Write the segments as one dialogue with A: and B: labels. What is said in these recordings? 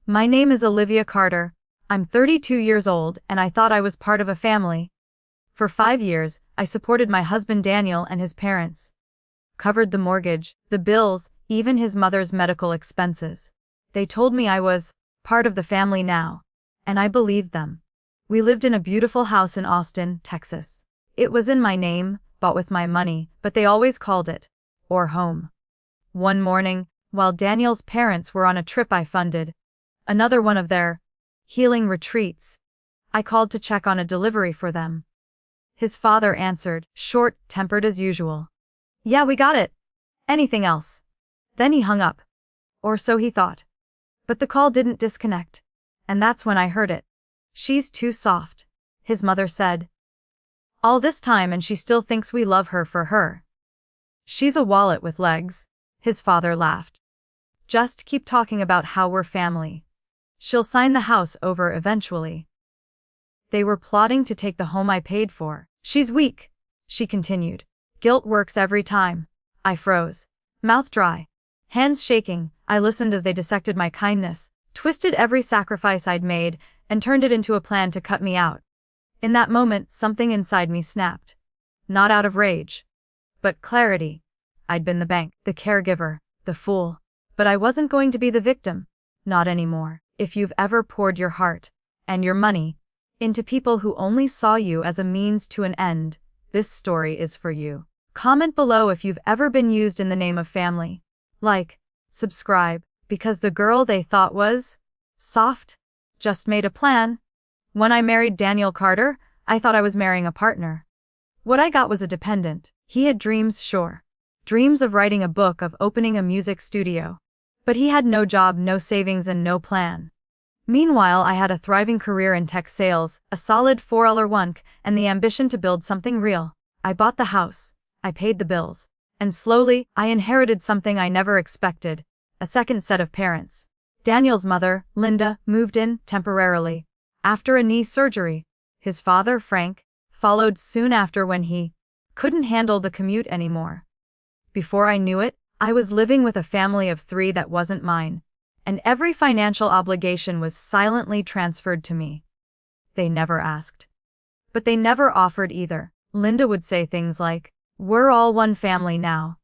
A: My name is Olivia Carter. I'm 32 years old and I thought I was part of a family. For 5 years, I supported my husband Daniel and his parents. Covered the mortgage, the bills, even his mother's medical expenses. They told me I was part of the family now. And I believed them. We lived in a beautiful house in Austin, Texas. It was in my name, bought with my money, but they always called it our home. One morning, while Daniel's parents were on a trip I funded, another one of their healing retreats, I called to check on a delivery for them. His father answered, short-tempered as usual. Yeah, we got it. Anything else? Then he hung up. Or so he thought. But the call didn't disconnect. And that's when I heard it. She's too soft, his mother said. All this time and she still thinks we love her for her. She's a wallet with legs, his father laughed. Just keep talking about how we're family. She'll sign the house over eventually. They were plotting to take the home I paid for. She's weak, she continued. Guilt works every time. I froze. Mouth dry. Hands shaking, I listened as they dissected my kindness, twisted every sacrifice I'd made, and turned it into a plan to cut me out. In that moment, something inside me snapped. Not out of rage. But clarity. I'd been the bank, the caregiver, the fool. But I wasn't going to be the victim. Not anymore. If you've ever poured your heart, and your money, into people who only saw you as a means to an end, this story is for you. Comment below if you've ever been used in the name of family. Like, subscribe, because the girl they thought was soft just made a plan. When I married Daniel Carter, I thought I was marrying a partner. What I got was a dependent. He had dreams, sure. Dreams of writing a book, of opening a music studio. But he had no job, no savings, and no plan. Meanwhile, I had a thriving career in tech sales, a solid 401k, and the ambition to build something real. I bought the house. I paid the bills. And slowly, I inherited something I never expected. A second set of parents. Daniel's mother, Linda, moved in temporarily. After a knee surgery. His father, Frank, followed soon after when he couldn't handle the commute anymore. Before I knew it, I was living with a family of 3 that wasn't mine. And every financial obligation was silently transferred to me. They never asked. But they never offered either. Linda would say things like, "We're all one family now.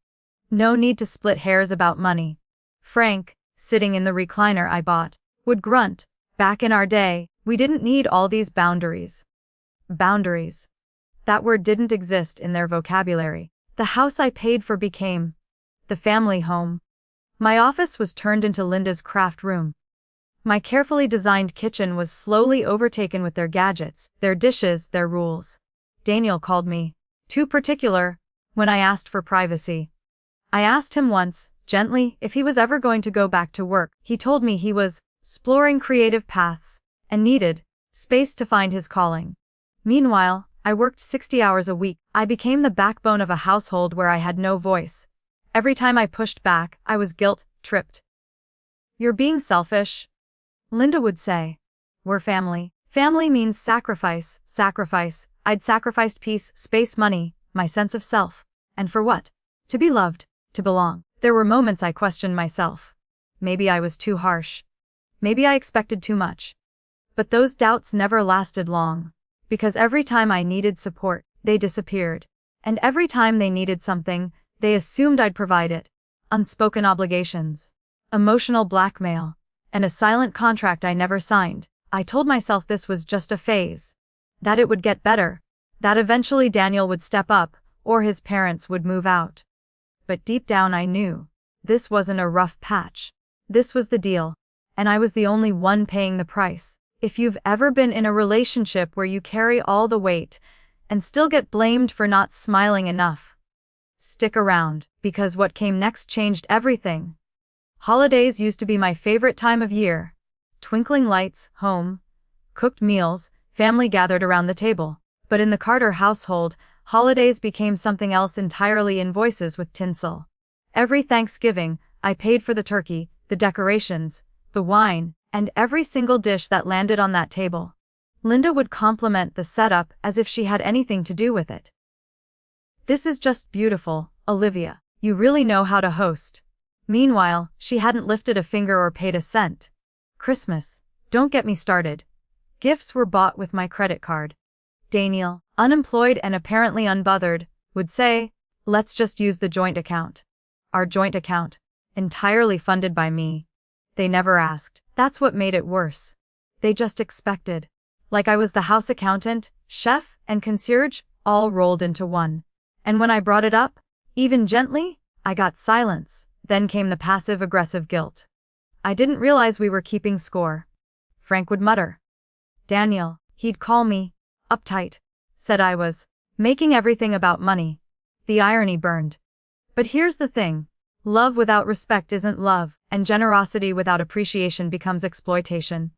A: No need to split hairs about money." Frank, sitting in the recliner I bought, would grunt, "Back in our day, we didn't need all these boundaries." Boundaries. That word didn't exist in their vocabulary. The house I paid for became the family home. My office was turned into Linda's craft room. My carefully designed kitchen was slowly overtaken with their gadgets, their dishes, their rules. Daniel called me too particular when I asked for privacy. I asked him once, gently, if he was ever going to go back to work. He told me he was exploring creative paths and needed space to find his calling. Meanwhile, I worked 60 hours a week. I became the backbone of a household where I had no voice. Every time I pushed back, I was guilt-tripped. "You're being selfish," Linda would say. "We're family. Family means sacrifice, sacrifice. I'd sacrificed peace, space, money, my sense of self. And for what? To be loved, to belong." There were moments I questioned myself. Maybe I was too harsh. Maybe I expected too much. But those doubts never lasted long. Because every time I needed support, they disappeared. And every time they needed something, they assumed I'd provide it. Unspoken obligations. Emotional blackmail. And a silent contract I never signed. I told myself this was just a phase. That it would get better. That eventually Daniel would step up, or his parents would move out. But deep down I knew. This wasn't a rough patch. This was the deal. And I was the only one paying the price. If you've ever been in a relationship where you carry all the weight, and still get blamed for not smiling enough, stick around, because what came next changed everything. Holidays used to be my favorite time of year. Twinkling lights, home, cooked meals, family gathered around the table. But in the Carter household, holidays became something else entirely, invoices with tinsel. Every Thanksgiving, I paid for the turkey, the decorations, the wine, and every single dish that landed on that table. Linda would compliment the setup as if she had anything to do with it. "This is just beautiful, Olivia. You really know how to host." Meanwhile, she hadn't lifted a finger or paid a cent. Christmas. Don't get me started. Gifts were bought with my credit card. Daniel, unemployed and apparently unbothered, would say, let's just use the joint account. Our joint account. Entirely funded by me. They never asked. That's what made it worse. They just expected. Like I was the house accountant, chef, and concierge, all rolled into one. And when I brought it up, even gently, I got silence. Then came the passive-aggressive guilt. I didn't realize we were keeping score. Frank would mutter. Daniel, he'd call me, uptight, said I was making everything about money. The irony burned. But here's the thing. Love without respect isn't love, and generosity without appreciation becomes exploitation.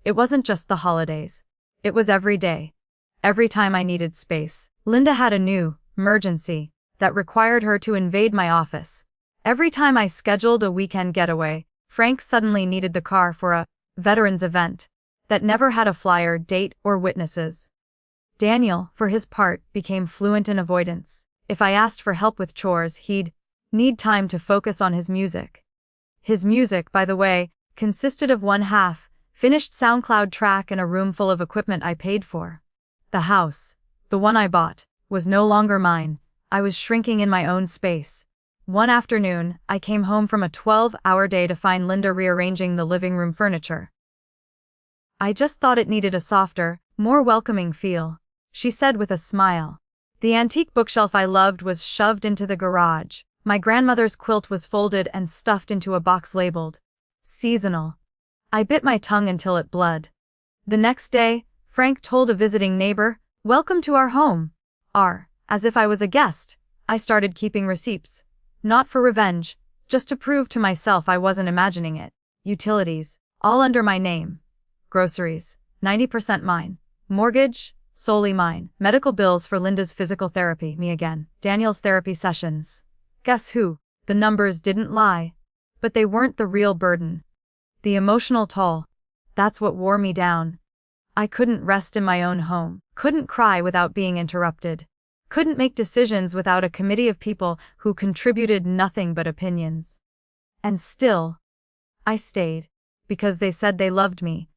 A: It wasn't just the holidays. It was every day. Every time I needed space. Linda had a new emergency that required her to invade my office. Every time I scheduled a weekend getaway, Frank suddenly needed the car for a veterans event that never had a flyer, date, or witnesses. Daniel, for his part, became fluent in avoidance. If I asked for help with chores, he'd need time to focus on his music. His music, by the way, consisted of one half, finished SoundCloud track and a room full of equipment I paid for. The house, the one I bought, was no longer mine. I was shrinking in my own space. One afternoon, I came home from a 12-hour day to find Linda rearranging the living room furniture. I just thought it needed a softer, more welcoming feel, she said with a smile. The antique bookshelf I loved was shoved into the garage. My grandmother's quilt was folded and stuffed into a box labeled seasonal. I bit my tongue until it bled. The next day, Frank told a visiting neighbor, "Welcome to our home." As if I was a guest. I started keeping receipts. Not for revenge, just to prove to myself I wasn't imagining it. Utilities, all under my name. Groceries, 90% mine. Mortgage, solely mine. Medical bills for Linda's physical therapy, me again. Daniel's therapy sessions. Guess who? The numbers didn't lie. But they weren't the real burden. The emotional toll. That's what wore me down. I couldn't rest in my own home. Couldn't cry without being interrupted. Couldn't make decisions without a committee of people who contributed nothing but opinions. And still, I stayed. Because they said they loved me.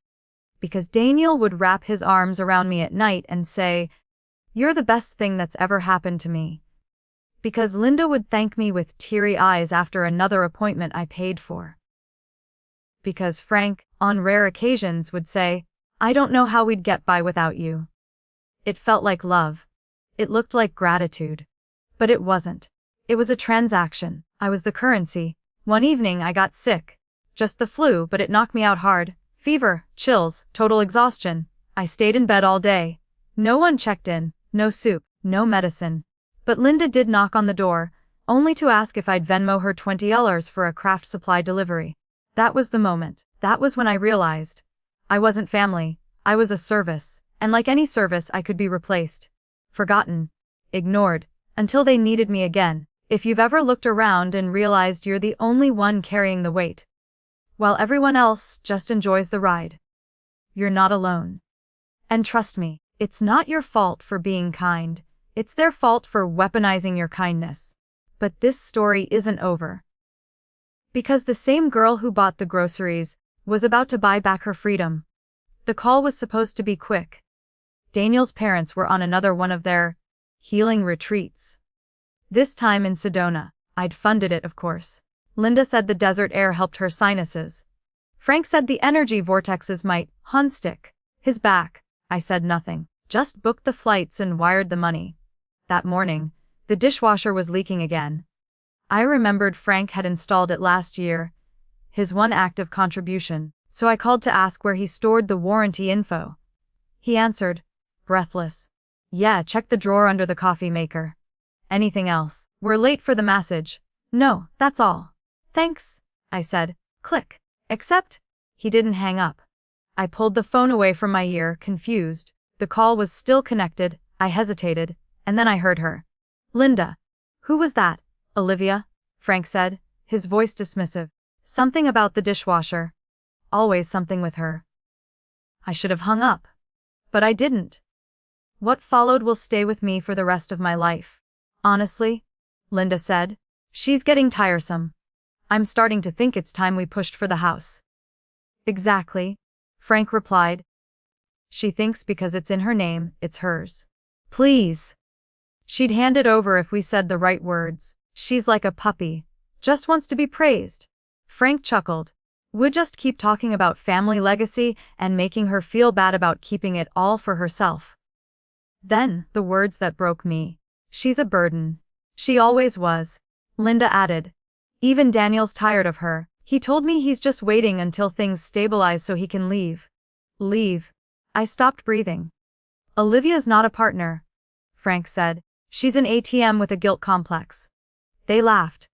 A: Because Daniel would wrap his arms around me at night and say, "You're the best thing that's ever happened to me." Because Linda would thank me with teary eyes after another appointment I paid for. Because Frank, on rare occasions, would say, "I don't know how we'd get by without you." It felt like love. It looked like gratitude. But it wasn't. It was a transaction. I was the currency. One evening I got sick. Just the flu, but it knocked me out hard. Fever, chills, total exhaustion. I stayed in bed all day. No one checked in, no soup, no medicine. But Linda did knock on the door, only to ask if I'd Venmo her $20 for a craft supply delivery. That was the moment. That was when I realized. I wasn't family. I was a service. And like any service, I could be replaced. Forgotten. Ignored. Until they needed me again. If you've ever looked around and realized you're the only one carrying the weight, while everyone else just enjoys the ride, you're not alone. And trust me, it's not your fault for being kind. It's their fault for weaponizing your kindness. But this story isn't over. Because the same girl who bought the groceries was about to buy back her freedom. The call was supposed to be quick. Daniel's parents were on another one of their healing retreats. This time in Sedona. I'd funded it, of course. Linda said the desert air helped her sinuses. Frank said the energy vortexes might stick his back. I said nothing. Just booked the flights and wired the money. That morning, the dishwasher was leaking again. I remembered Frank had installed it last year. His one act of contribution. So I called to ask where he stored the warranty info. He answered, breathless. "Yeah, check the drawer under the coffee maker." "Anything else?" "We're late for the massage." "No, that's all." "Thanks," I said. Click. Except, he didn't hang up. I pulled the phone away from my ear, confused. The call was still connected. I hesitated, and then I heard her. "Linda." "Who was that?" "Olivia," Frank said, his voice dismissive. "Something about the dishwasher. Always something with her." I should have hung up. But I didn't. What followed will stay with me for the rest of my life. "Honestly," Linda said, "she's getting tiresome. I'm starting to think it's time we pushed for the house." Exactly, Frank replied. She thinks because it's in her name, it's hers. Please. She'd hand it over if we said the right words. She's like a puppy. Just wants to be praised. Frank chuckled. Would just keep talking about family legacy and making her feel bad about keeping it all for herself. Then, the words that broke me. She's a burden. She always was. Linda added. Even Daniel's tired of her. He told me he's just waiting until things stabilize so he can leave. Leave. I stopped breathing. Olivia's not a partner, Frank said. She's an ATM with a guilt complex. They laughed.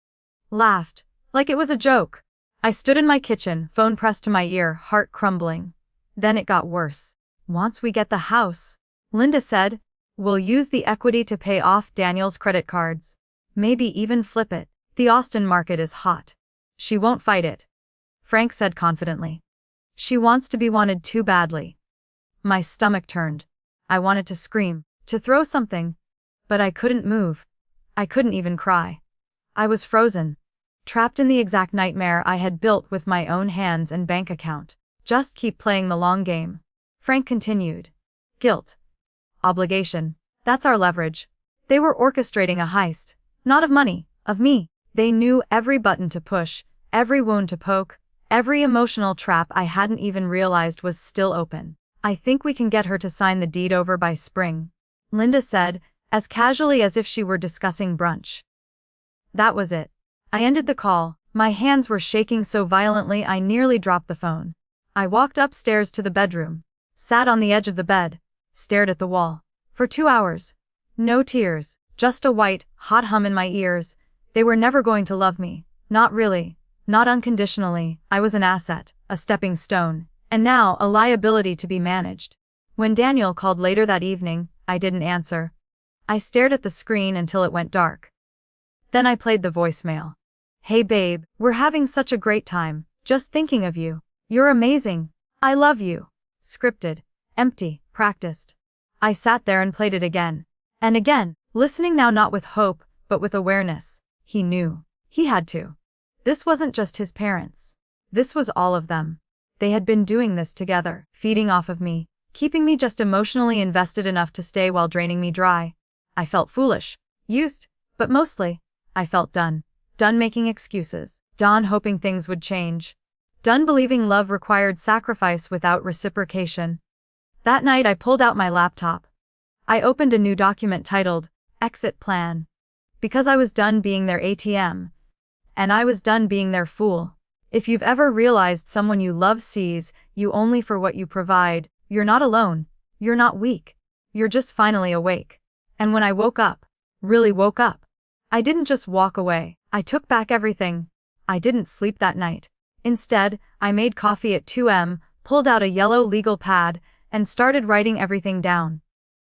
A: Laughed. Like it was a joke. I stood in my kitchen, phone pressed to my ear, heart crumbling. Then it got worse. Once we get the house, Linda said, we'll use the equity to pay off Daniel's credit cards. Maybe even flip it. The Austin market is hot. She won't fight it, Frank said confidently. She wants to be wanted too badly. My stomach turned. I wanted to scream, to throw something. But I couldn't move. I couldn't even cry. I was frozen. Trapped in the exact nightmare I had built with my own hands and bank account. Just keep playing the long game. Frank continued. Guilt. Obligation. That's our leverage. They were orchestrating a heist. Not of money, of me. They knew every button to push, every wound to poke, every emotional trap I hadn't even realized was still open. I think we can get her to sign the deed over by spring, Linda said, as casually as if she were discussing brunch. That was it. I ended the call. My hands were shaking so violently I nearly dropped the phone. I walked upstairs to the bedroom, sat on the edge of the bed, stared at the wall. For 2 hours. No tears, just a white, hot hum in my ears. They were never going to love me. Not really. Not unconditionally. I was an asset, a stepping stone, and now a liability to be managed. When Daniel called later that evening, I didn't answer. I stared at the screen until it went dark. Then I played the voicemail. Hey babe, we're having such a great time, just thinking of you. You're amazing. I love you. Scripted. Empty. Practiced. I sat there and played it again. And again, listening now not with hope, but with awareness. He knew. He had to. This wasn't just his parents. This was all of them. They had been doing this together, feeding off of me, keeping me just emotionally invested enough to stay while draining me dry. I felt foolish. Used. But mostly, I felt done. Done making excuses. Done hoping things would change. Done believing love required sacrifice without reciprocation. That night I pulled out my laptop. I opened a new document titled, Exit Plan. Because I was done being their ATM. And I was done being their fool. If you've ever realized someone you love sees you only for what you provide, you're not alone. You're not weak. You're just finally awake. And when I woke up, really woke up, I didn't just walk away. I took back everything. I didn't sleep that night. Instead, I made coffee at 2 a.m., pulled out a yellow legal pad, and started writing everything down.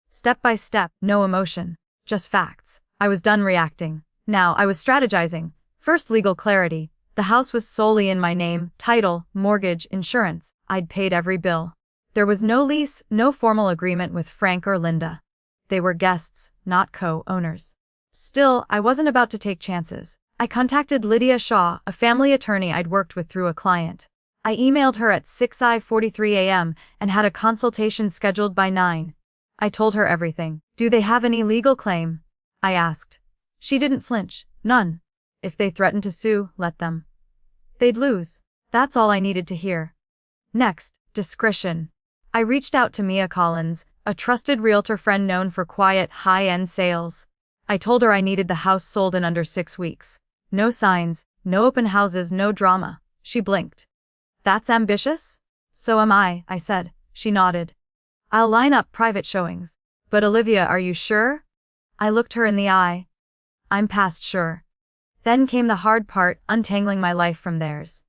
A: Step by step, no emotion, just facts. I was done reacting. Now I was strategizing. First, legal clarity. The house was solely in my name, title, mortgage, insurance. I'd paid every bill. There was no lease, no formal agreement with Frank or Linda. They were guests, not co-owners. Still, I wasn't about to take chances. I contacted Lydia Shaw, a family attorney I'd worked with through a client. I emailed her at 6:43 a.m. and had a consultation scheduled by 9. I told her everything. Do they have any legal claim? I asked. She didn't flinch. None. If they threatened to sue, let them. They'd lose. That's all I needed to hear. Next, discretion. I reached out to Mia Collins, a trusted realtor friend known for quiet, high-end sales. I told her I needed the house sold in under 6 weeks. No signs, no open houses, no drama. She blinked. That's ambitious? So am I said. She nodded. I'll line up private showings. But Olivia, are you sure? I looked her in the eye. I'm past sure. Then came the hard part, untangling my life from theirs.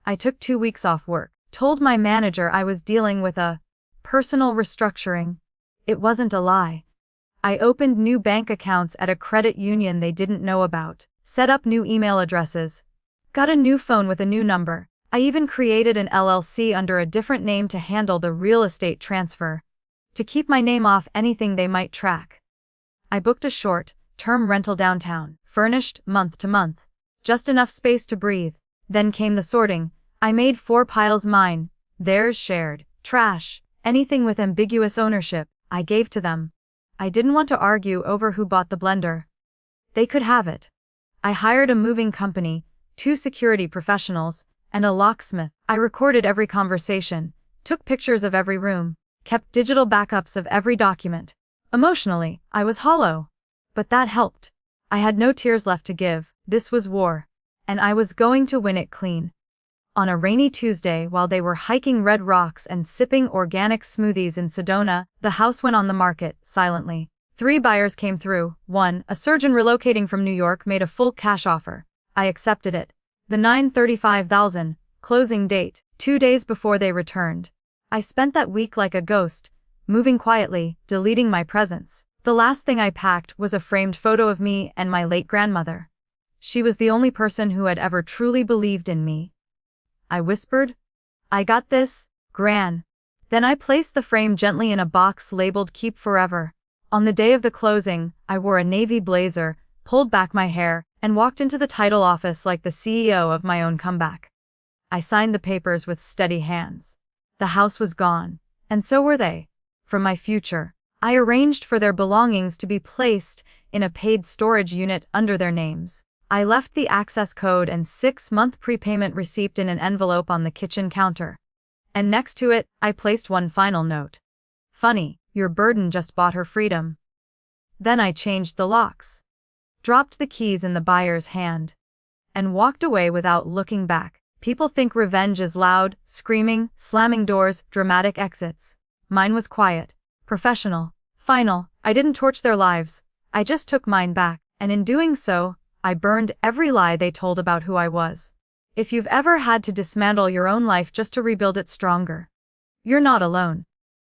A: I took 2 weeks off work, told my manager I was dealing with a personal restructuring. It wasn't a lie. I opened new bank accounts at a credit union they didn't know about, set up new email addresses, got a new phone with a new number. I even created an LLC under a different name to handle the real estate transfer, to keep my name off anything they might track. I booked a short-term rental downtown, furnished month to month, just enough space to breathe. Then came the sorting. I made 4 piles mine, theirs shared, trash, anything with ambiguous ownership, I gave to them. I didn't want to argue over who bought the blender. They could have it. I hired a moving company, 2 security professionals, and a locksmith. I recorded every conversation, took pictures of every room, kept digital backups of every document. Emotionally, I was hollow. But that helped. I had no tears left to give. This was war. And I was going to win it clean. On a rainy Tuesday while they were hiking red rocks and sipping organic smoothies in Sedona, the house went on the market, silently. 3 buyers came through. 1, a surgeon relocating from New York, made a full cash offer. I accepted it. The $935,000, closing date, 2 days before they returned. I spent that week like a ghost, moving quietly, deleting my presence. The last thing I packed was a framed photo of me and my late grandmother. She was the only person who had ever truly believed in me. I whispered, "I got this, Gran." Then I placed the frame gently in a box labeled "Keep Forever." On the day of the closing, I wore a navy blazer, pulled back my hair, and walked into the title office like the CEO of my own comeback. I signed the papers with steady hands. The house was gone, and so were they. For my future, I arranged for their belongings to be placed in a paid storage unit under their names. I left the access code and 6-month prepayment receipt in an envelope on the kitchen counter. And next to it, I placed one final note. "Funny, your burden just bought her freedom." Then I changed the locks, dropped the keys in the buyer's hand, and walked away without looking back. People think revenge is loud, screaming, slamming doors, dramatic exits. Mine was quiet, professional, final. I didn't torch their lives. I just took mine back, and in doing so, I burned every lie they told about who I was. If you've ever had to dismantle your own life just to rebuild it stronger, you're not alone.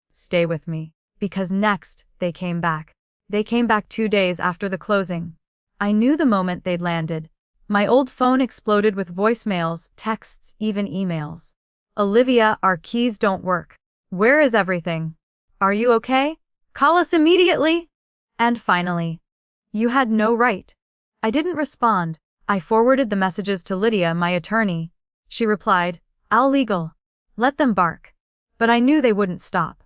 A: Stay with me, because next, they came back. They came back 2 days after the closing. I knew the moment they'd landed. My old phone exploded with voicemails, texts, even emails. "Olivia, our keys don't work. Where is everything? Are you okay? Call us immediately." And finally, "You had no right." I didn't respond. I forwarded the messages to Lydia, my attorney. She replied, "All legal. Let them bark." But I knew they wouldn't stop.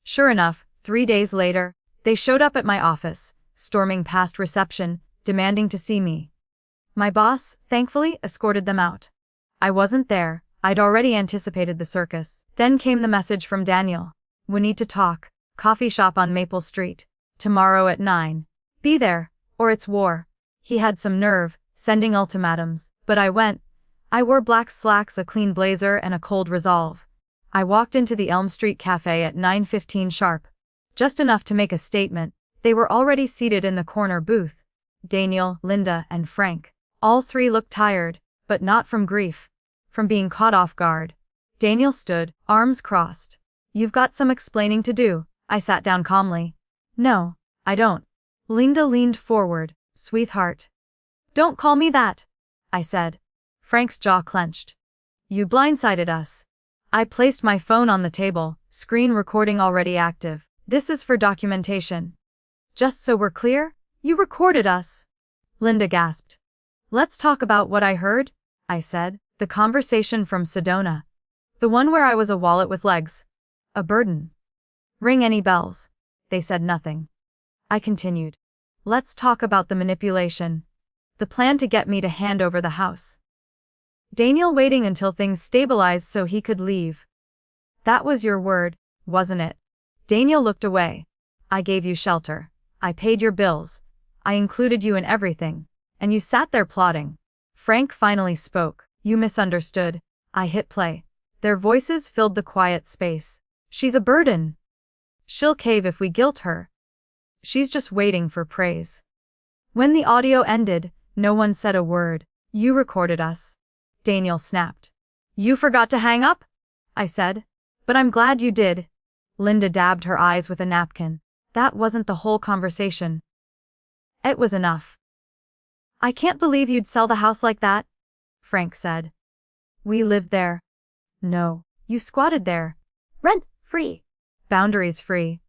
A: Sure enough, 3 days later, they showed up at my office, storming past reception, demanding to see me. My boss, thankfully, escorted them out. I wasn't there. I'd already anticipated the circus. Then came the message from Daniel. "We need to talk. Coffee shop on Maple Street. Tomorrow at 9. Be there, or it's war." He had some nerve, sending ultimatums, but I went. I wore black slacks, a clean blazer, and a cold resolve. I walked into the Elm Street Cafe at 9:15 sharp. Just enough to make a statement. They were already seated in the corner booth. Daniel, Linda, and Frank. All 3 looked tired, but not from grief. From being caught off guard. Daniel stood, arms crossed. "You've got some explaining to do." I sat down calmly. "No, I don't." Linda leaned forward. "Sweetheart." "Don't call me that," I said. Frank's jaw clenched. "You blindsided us." I placed my phone on the table, screen recording already active. "This is for documentation. Just so we're clear, you recorded us." Linda gasped. "Let's talk about what I heard," I said. "The conversation from Sedona. The one where I was a wallet with legs. A burden. Ring any bells?" They said nothing. I continued. "Let's talk about the manipulation. The plan to get me to hand over the house. Daniel waiting until things stabilized so he could leave. That was your word, wasn't it?" Daniel looked away. "I gave you shelter. I paid your bills. I included you in everything. And you sat there plotting." Frank finally spoke. "You misunderstood." I hit play. Their voices filled the quiet space. "She's a burden. She'll cave if we guilt her. She's just waiting for praise." When the audio ended, no one said a word. "You recorded us," Daniel snapped. "You forgot to hang up?" I said. "But I'm glad you did." Linda dabbed her eyes with a napkin. "That wasn't the whole conversation." "It was enough." "I can't believe you'd sell the house like that," Frank said. "We lived there." "No, you squatted there. Rent-free. Boundaries-free."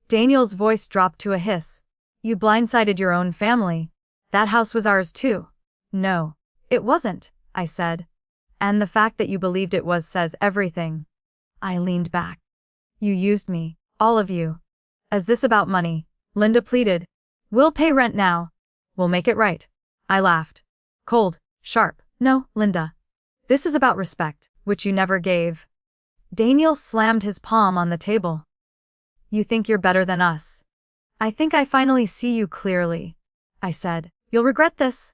A: Daniel's voice dropped to a hiss. "You blindsided your own family. That house was ours too." "No, it wasn't," I said. And the fact that you believed it was says everything. I leaned back. You used me, all of you. Is this about money? Linda pleaded. We'll pay rent now. We'll make it right. I laughed. Cold, sharp. No, Linda. This is about respect, which you never gave. Daniel slammed his palm on the table. You think you're better than us. I think I finally see you clearly, I said. You'll regret this.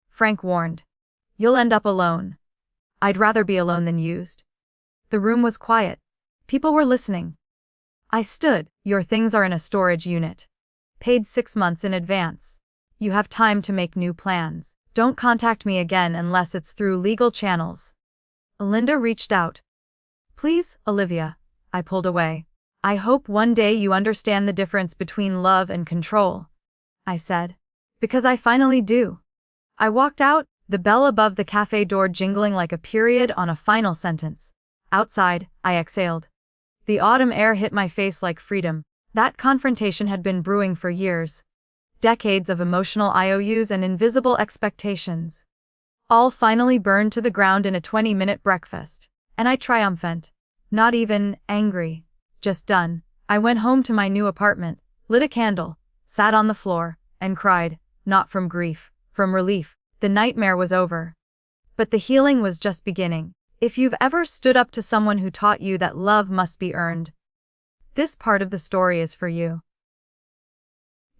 A: Frank warned. You'll end up alone. I'd rather be alone than used. The room was quiet. People were listening. I stood. Your things are in a storage unit. Paid 6 months in advance. You have time to make new plans. Don't contact me again unless it's through legal channels. Linda reached out. Please, Olivia. I pulled away. I hope one day you understand the difference between love and control, I said. Because I finally do. I walked out, the bell above the cafe door jingling like a period on a final sentence. Outside, I exhaled. The autumn air hit my face like freedom. That confrontation had been brewing for years. Decades of emotional IOUs and invisible expectations. All finally burned to the ground in a 20-minute breakfast. And I triumphant. Not even angry. Just done. I went home to my new apartment, lit a candle, sat on the floor, and cried. Not from grief, from relief. The nightmare was over. But the healing was just beginning. If you've ever stood up to someone who taught you that love must be earned, this part of the story is for you.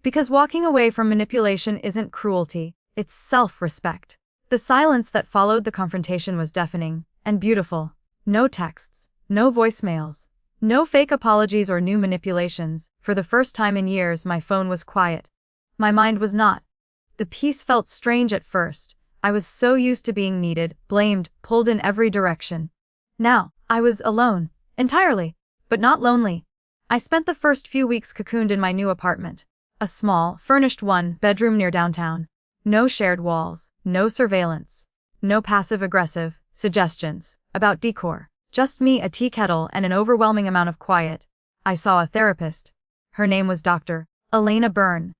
A: Because walking away from manipulation isn't cruelty, it's self-respect. The silence that followed the confrontation was deafening and beautiful. No texts, no voicemails, no fake apologies or new manipulations. For the first time in years, my phone was quiet. My mind was not. The peace felt strange at first. I was so used to being needed, blamed, pulled in every direction. Now, I was alone, entirely, but not lonely. I spent the first few weeks cocooned in my new apartment. A small, furnished one-bedroom near downtown. No shared walls, no surveillance, no passive-aggressive suggestions about decor. Just me, a tea kettle, and an overwhelming amount of quiet. I saw a therapist. Her name was Dr. Elena Byrne.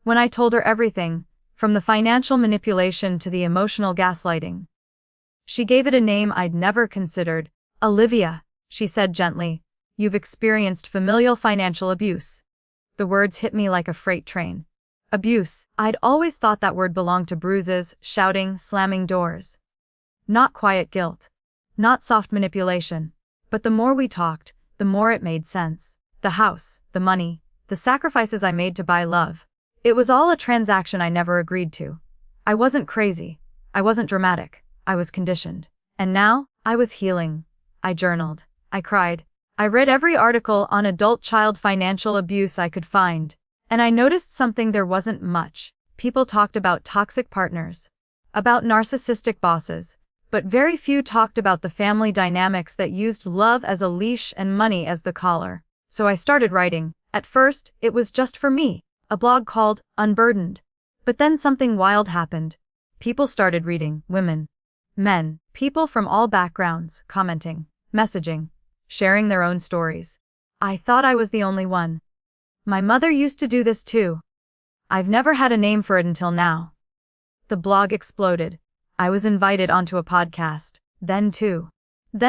A: When I told her everything, from the financial manipulation to the emotional gaslighting, she gave it a name I'd never considered. Olivia, she said gently, you've experienced familial financial abuse. The words hit me like a freight train. Abuse. I'd always thought that word belonged to bruises, shouting, slamming doors. Not quiet guilt. Not soft manipulation. But the more we talked, the more it made sense. The house, the money, the sacrifices I made to buy love. It was all a transaction I never agreed to. I wasn't crazy. I wasn't dramatic. I was conditioned. And now, I was healing. I journaled. I cried. I read every article on adult-child financial abuse I could find. And I noticed something: there wasn't much. People talked about toxic partners, about narcissistic bosses, but very few talked about the family dynamics that used love as a leash and money as the collar. So I started writing. At first, it was just for me, a blog called Unburdened. But then something wild happened. People started reading, women, men, people from all backgrounds, commenting, messaging, sharing their own stories. I thought I was the only one. My mother used to do this too. I've never had a name for it until now. The blog exploded. I was invited onto a podcast, then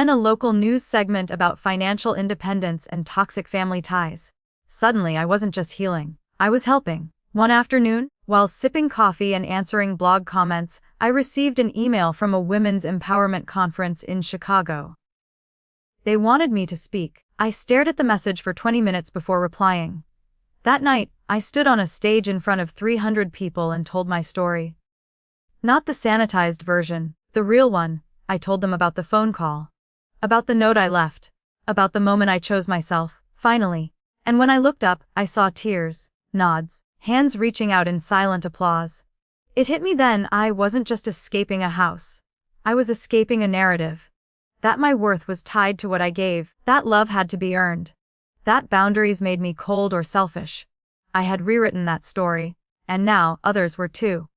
A: a local news segment about financial independence and toxic family ties. Suddenly I wasn't just healing, I was helping. One afternoon, while sipping coffee and answering blog comments, I received an email from a women's empowerment conference in Chicago. They wanted me to speak. I stared at the message for 20 minutes before replying. That night, I stood on a stage in front of 300 people and told my story. Not the sanitized version, the real one. I told them about the phone call, about the note I left, about the moment I chose myself, finally. And when I looked up, I saw tears, nods, hands reaching out in silent applause. It hit me then: I wasn't just escaping a house. I was escaping a narrative. That my worth was tied to what I gave, that love had to be earned, that boundaries made me cold or selfish. I had rewritten that story, and now others were too.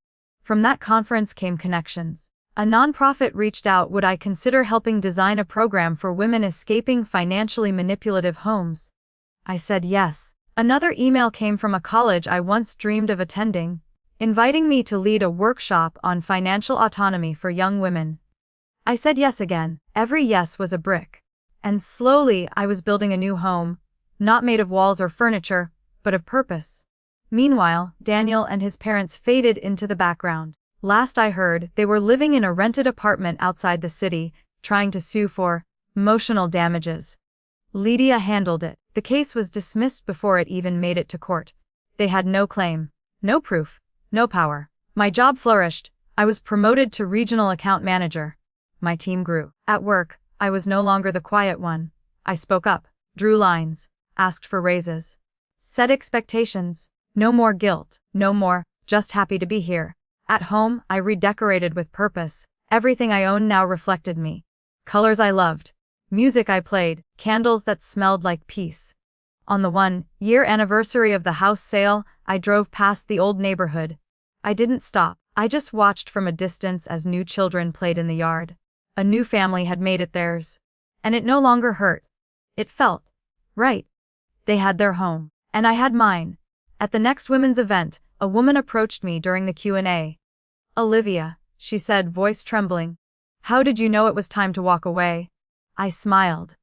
A: From that conference came connections. A nonprofit reached out: would I consider helping design a program for women escaping financially manipulative homes? I said yes. Another email came from a college I once dreamed of attending, inviting me to lead a workshop on financial autonomy for young women. I said yes again. Every yes was a brick. And slowly I was building a new home, not made of walls or furniture, but of purpose. Meanwhile, Daniel and his parents faded into the background. Last I heard, they were living in a rented apartment outside the city, trying to sue for emotional damages. Lydia handled it. The case was dismissed before it even made it to court. They had no claim, no proof, no power. My job flourished. I was promoted to regional account manager. My team grew. At work, I was no longer the quiet one. I spoke up, drew lines, asked for raises, set expectations. No more guilt, no more, just happy to be here. At home, I redecorated with purpose. Everything I owned now reflected me. Colors I loved, music I played, candles that smelled like peace. On the 1-year anniversary of the house sale, I drove past the old neighborhood. I didn't stop. I just watched from a distance as new children played in the yard. A new family had made it theirs. And it no longer hurt. It felt right. They had their home, and I had mine. At the next women's event, a woman approached me during the Q&A. "Olivia," she said, voice trembling. "How did you know it was time to walk away?" I smiled.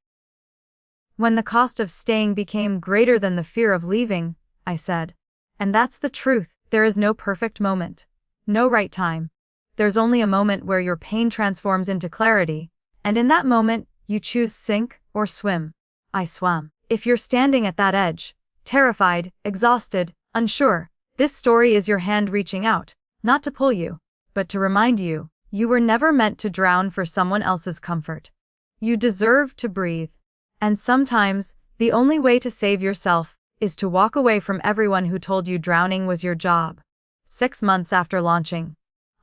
A: "When the cost of staying became greater than the fear of leaving," I said. "And that's the truth. There is no perfect moment. No right time. There's only a moment where your pain transforms into clarity, and in that moment, you choose sink or swim." I swam. If you're standing at that edge, terrified, exhausted, unsure, this story is your hand reaching out, not to pull you, but to remind you, you were never meant to drown for someone else's comfort. You deserve to breathe. And sometimes, the only way to save yourself is to walk away from everyone who told you drowning was your job. 6 months after launching,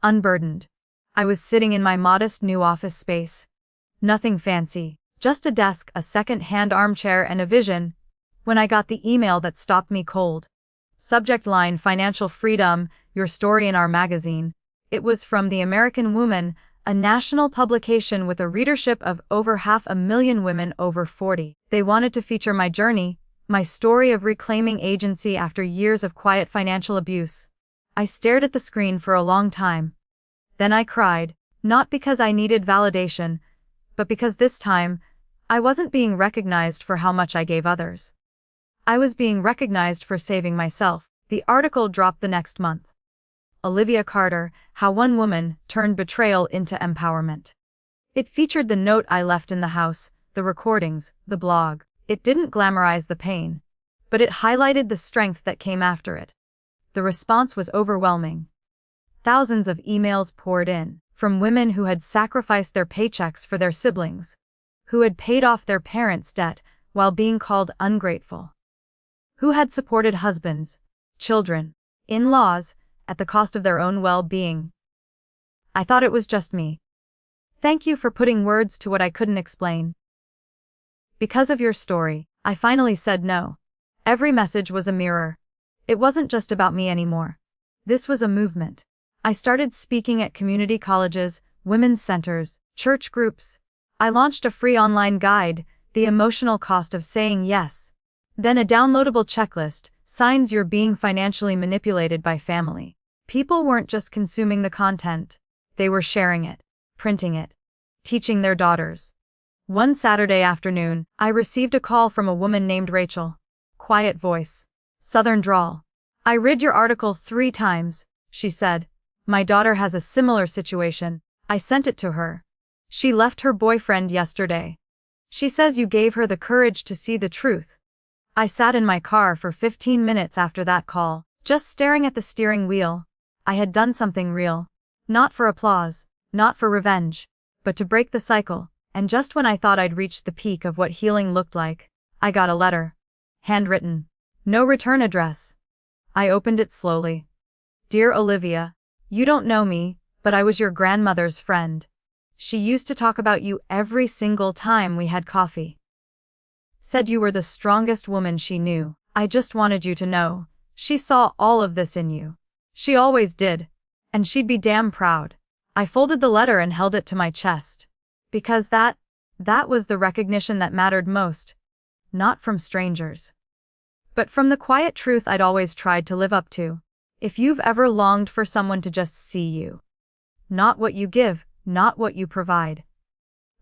A: unburdened, I was sitting in my modest new office space. Nothing fancy, just a desk, a second-hand armchair, and a vision, when I got the email that stopped me cold. Subject line: Financial Freedom, your story in our magazine. It was from The American Woman, a national publication with a readership of over 500,000 women over 40. They wanted to feature my journey, my story of reclaiming agency after years of quiet financial abuse. I stared at the screen for a long time. Then I cried, not because I needed validation, but because this time, I wasn't being recognized for how much I gave others. I was being recognized for saving myself. The article dropped the next month. Olivia Carter, How One Woman Turned Betrayal into Empowerment. It featured the note I left in the house, the recordings, the blog. It didn't glamorize the pain, but it highlighted the strength that came after it. The response was overwhelming. Thousands of emails poured in, from women who had sacrificed their paychecks for their siblings, who had paid off their parents' debt while being called ungrateful, who had supported husbands, children, in-laws, at the cost of their own well-being. I thought it was just me. Thank you for putting words to what I couldn't explain. Because of your story, I finally said no. Every message was a mirror. It wasn't just about me anymore. This was a movement. I started speaking at community colleges, women's centers, church groups. I launched a free online guide, The Emotional Cost of Saying Yes. Then a downloadable checklist, Signs You're Being Financially Manipulated by Family. People weren't just consuming the content. They were sharing it, printing it, teaching their daughters. One Saturday afternoon, I received a call from a woman named Rachel. Quiet voice, Southern drawl. "I read your article 3 times, she said. "My daughter has a similar situation." I sent it to her. "She left her boyfriend yesterday. She says you gave her the courage to see the truth." I sat in my car for 15 minutes after that call, just staring at the steering wheel. I had done something real. Not for applause, not for revenge, but to break the cycle. And just when I thought I'd reached the peak of what healing looked like, I got a letter. Handwritten. No return address. I opened it slowly. "Dear Olivia, you don't know me, but I was your grandmother's friend. She used to talk about you every single time we had coffee. Said you were the strongest woman she knew. I just wanted you to know. She saw all of this in you. She always did. And she'd be damn proud." I folded the letter and held it to my chest. Because that was the recognition that mattered most. Not from strangers, but from the quiet truth I'd always tried to live up to. If you've ever longed for someone to just see you, not what you give, not what you provide,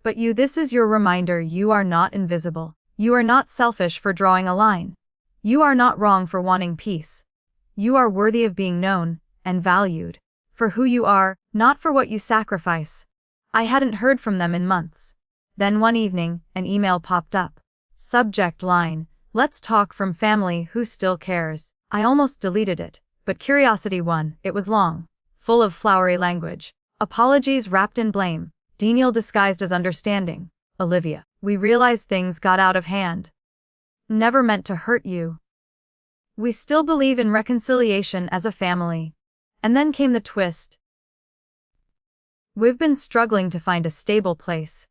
A: But this is your reminder: you are not invisible. You are not selfish for drawing a line. You are not wrong for wanting peace. You are worthy of being known and valued for who you are, not for what you sacrifice. I hadn't heard from them in months. Then one evening, an email popped up. Subject line: "Let's talk, from family who still cares." I almost deleted it, but curiosity won. It was long, full of flowery language. Apologies wrapped in blame. Daniel disguised as understanding. Olivia, we realized things got out of hand. Never meant to hurt you. We still believe in reconciliation as a family. And then came the twist. We've been struggling to find a stable place.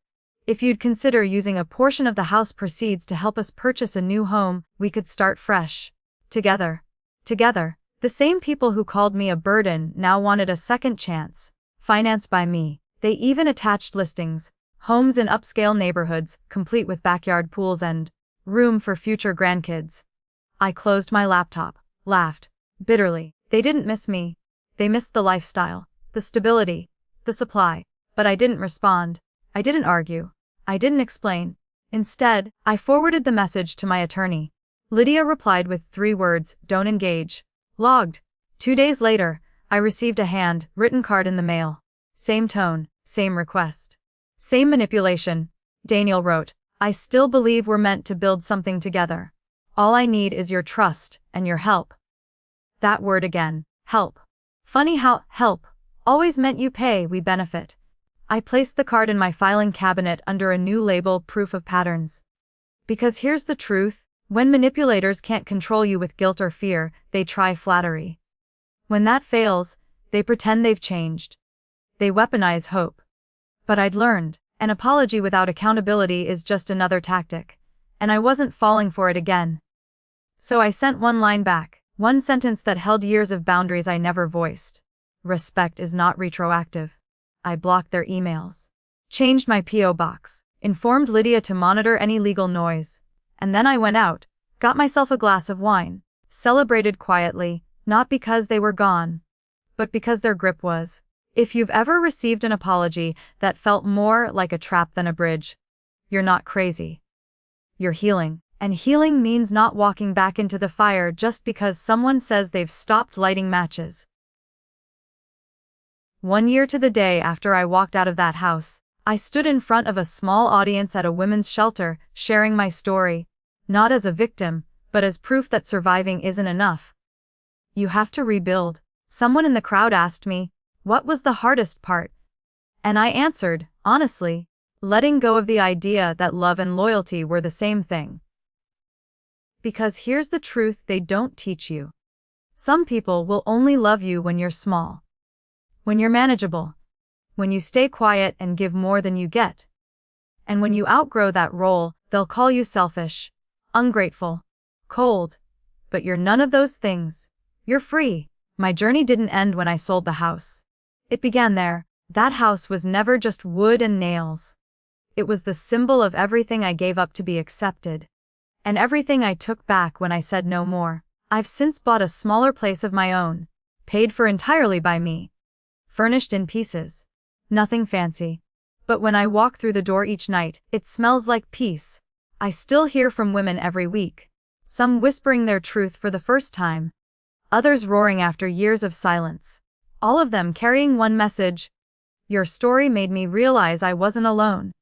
A: If you'd consider using a portion of the house proceeds to help us purchase a new home, we could start fresh. Together. Together. The same people who called me a burden now wanted a second chance. Financed by me. They even attached listings. Homes in upscale neighborhoods, complete with backyard pools and room for future grandkids. I closed my laptop, laughed bitterly. They didn't miss me. They missed the lifestyle, the stability, the supply. But I didn't respond. I didn't argue. I didn't explain. Instead, I forwarded the message to my attorney. Lydia replied with 3 words: "Don't engage." Logged. 2 days later, I received a hand-written card in the mail. Same tone, same request. Same manipulation. Daniel wrote, "I still believe we're meant to build something together. All I need is your trust and your help." That word again, help. Funny how help always meant you pay, we benefit. I placed the card in my filing cabinet under a new label: proof of patterns. Because here's the truth: when manipulators can't control you with guilt or fear, they try flattery. When that fails, they pretend they've changed. They weaponize hope. But I'd learned, an apology without accountability is just another tactic, and I wasn't falling for it again. So I sent one line back, one sentence that held years of boundaries I never voiced. Respect is not retroactive. I blocked their emails. Changed my P.O. box. Informed Lydia to monitor any legal noise. And then I went out, got myself a glass of wine, celebrated quietly, not because they were gone, but because their grip was. If you've ever received an apology that felt more like a trap than a bridge, you're not crazy. You're healing. And healing means not walking back into the fire just because someone says they've stopped lighting matches. 1 year to the day after I walked out of that house, I stood in front of a small audience at a women's shelter, sharing my story, not as a victim, but as proof that surviving isn't enough. You have to rebuild. Someone in the crowd asked me, what was the hardest part? And I answered, honestly, letting go of the idea that love and loyalty were the same thing. Because here's the truth they don't teach you. Some people will only love you when you're small. When you're manageable. When you stay quiet and give more than you get. And when you outgrow that role, they'll call you selfish, ungrateful, cold. But you're none of those things. You're free. My journey didn't end when I sold the house. It began there. That house was never just wood and nails. It was the symbol of everything I gave up to be accepted. And everything I took back when I said no more. I've since bought a smaller place of my own, paid for entirely by me. Furnished in pieces. Nothing fancy. But when I walk through the door each night, it smells like peace. I still hear from women every week. Some whispering their truth for the first time. Others roaring after years of silence. All of them carrying one message. Your story made me realize I wasn't alone.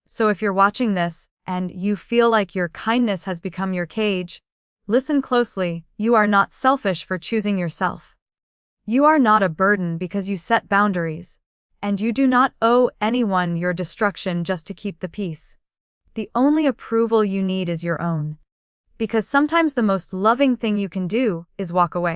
A: So if you're watching this, and you feel like your kindness has become your cage, listen closely. You are not selfish for choosing yourself. You are not a burden because you set boundaries. And you do not owe anyone your destruction just to keep the peace. The only approval you need is your own. Because sometimes the most loving thing you can do is walk away.